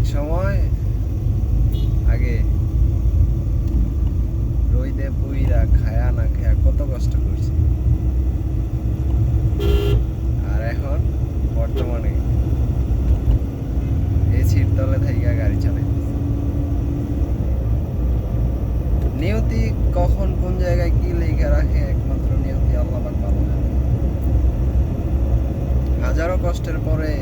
এক সময় আগে রইদে পুইরা খায়া না খায়া কত কষ্ট করছি, আর এখন বর্তমানে এসির তলে থাইকা গাড়ি চালাই। নিয়তি কখন কোন জায়গায় কি লেখা রাখে একমাত্র নিয়তি আল্লাহ পাক ভালো জানে। হাজারো কষ্টের পরে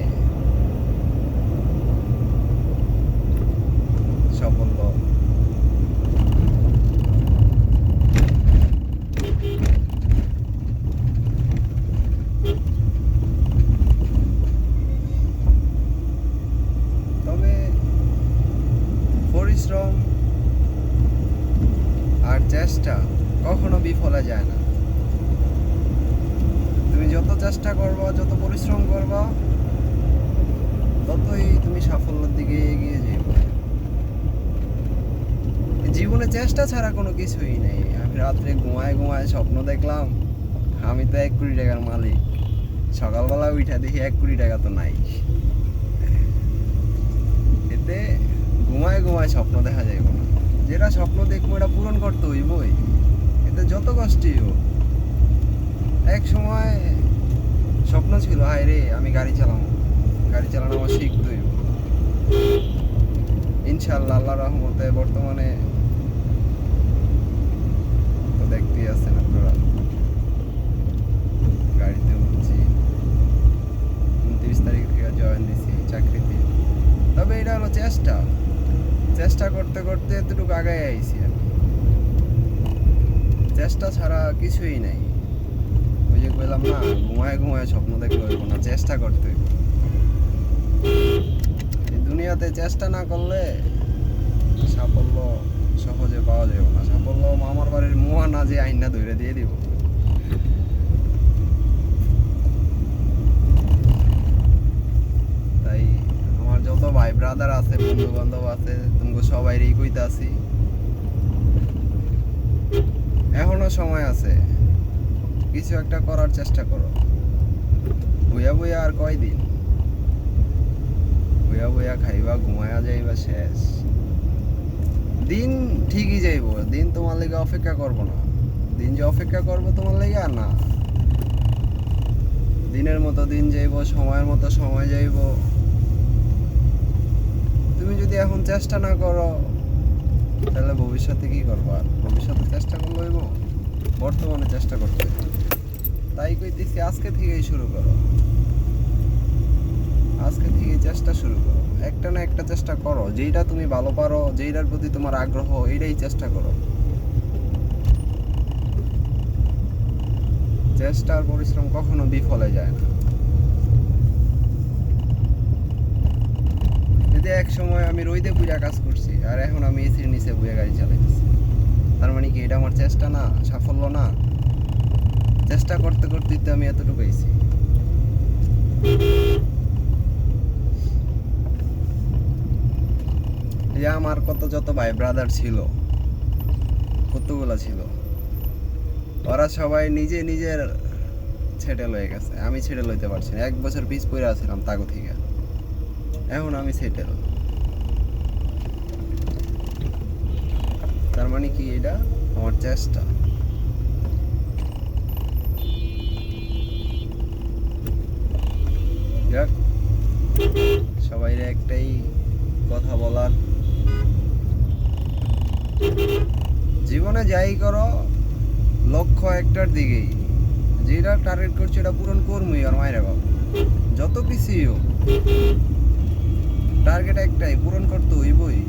সাফল্য, তবে পরিশ্রম আর চেষ্টা কখনো বিফলে যায় না। তুমি যত চেষ্টা করবা, যত পরিশ্রম করবা, ততই তুমি সাফল্যের দিকে এগিয়ে যাবে। জীবনে চেষ্টা ছাড়া কোনো কিছুই নেই। আমি রাত্রে ঘুমায় ঘুমায় স্বপ্ন দেখলাম আমি তো 1 কোটি টাকার মালিক, সকালবেলা উঠা দেখি 1 কোটি টাকা তো নাই। এতে ঘুমায় ঘুমায় স্বপ্ন দেখা যাইব না। যেটা স্বপ্ন দেখবো এটা পূরণ করতে হইবই, এতে যত কষ্টই হোক। এক সময় স্বপ্ন ছিল, হায় রে আমি গাড়ি চালাবো, গাড়ি চালানো আমার শিখতে হইব। ইনশাআল্লাহ আল্লাহর রহমতে বর্তমানে তো দেখতেই আছেন আপনারা, গাড়িতে উঠছি, 29 তারিখ থেকে জয়েন দিছি চাকরিতে। তবে এটা হলো চেষ্টা, চেষ্টা করতে করতে এতটুকু আগায় আইছি আমি। চেষ্টা ছাড়া কিছুই নাই। ওই যে বললাম না, ঘুমায় ঘুমায় স্বপ্ন দেখলে হইব না, চেষ্টা করতে হইব। এই দুনিয়াতে চেষ্টা না করলে সাফল্য সহজে পাওয়া যাবে না। সাফল্য মামার বাড়ির মুয়া না যে আইনা ধরে দিয়ে দিব। তাই আমার যত ভাই ব্রাদার আছে, বন্ধু বান্ধব আছে, তোমাকে সবাইরই কইতে আছি, এখনো সময় আছে, কিছু একটা করার চেষ্টা করো। বইয়া বইয়া আর কয়দিন? বইয়া বইয়া খাইবা, ঘুমায়া যাইবা, শেষ। দিন ঠিকই যাইব, দিন তোমার লেগে অপেক্ষা করবো না। দিন যে অপেক্ষা করবো তোমার লেগে, আর না। দিনের মতো দিন যাইব, সময়ের মতো সময় যাইব। তুমি যদি এখন চেষ্টা না করো তাহলে ভবিষ্যতে কি করবা? ভবিষ্যতে চেষ্টা করলে হইব, বর্তমানে চেষ্টা করতে হইব। তাই কইতেছি আজকে থেকেই শুরু করো, আজকে থেকে চেষ্টা শুরু করো। একটা না একটা চেষ্টা করো, যেইটা তুমি ভালো পারো, যেইটার প্রতি তোমার আগ্রহ, এইটাই চেষ্টা করো। চেষ্টা আর পরিশ্রম কখনো বিফলে যায় না। যদি এক সময় আমি রইদে পুজা কাজ করছি, আর এখন আমি এসির নিচে বইয়ে গাড়ি চালাইতেছি, তার মানে কি এটা আমার চেষ্টা না, সাফল্য না? চেষ্টা করতে করতে তো আমি এতটুকু আইছি। যে আমার কত যত ভাই ব্রাদার ছিল, কতগুলা ছিল, ওরা সবাই নিজে নিজের সেটেল হয়ে গেছে। আমি সেটেল হইতে পারছি না, 1 বছর পিছ পড়ে আছিলাম তাগো থেকে। এখন আমি সেটেল। তার মানে কি এটা আমার চেষ্টা। যাক, সবাই একটাই কথা বলার, জীবনে যাই করো লক্ষ্য একটার দিকেই, যেটা টার্গেট করছে এটা পূরণ করবই। আর মায়ের বাবা যত কিছুই হোক, টার্গেট একটাই, পূরণ করতে হইবই।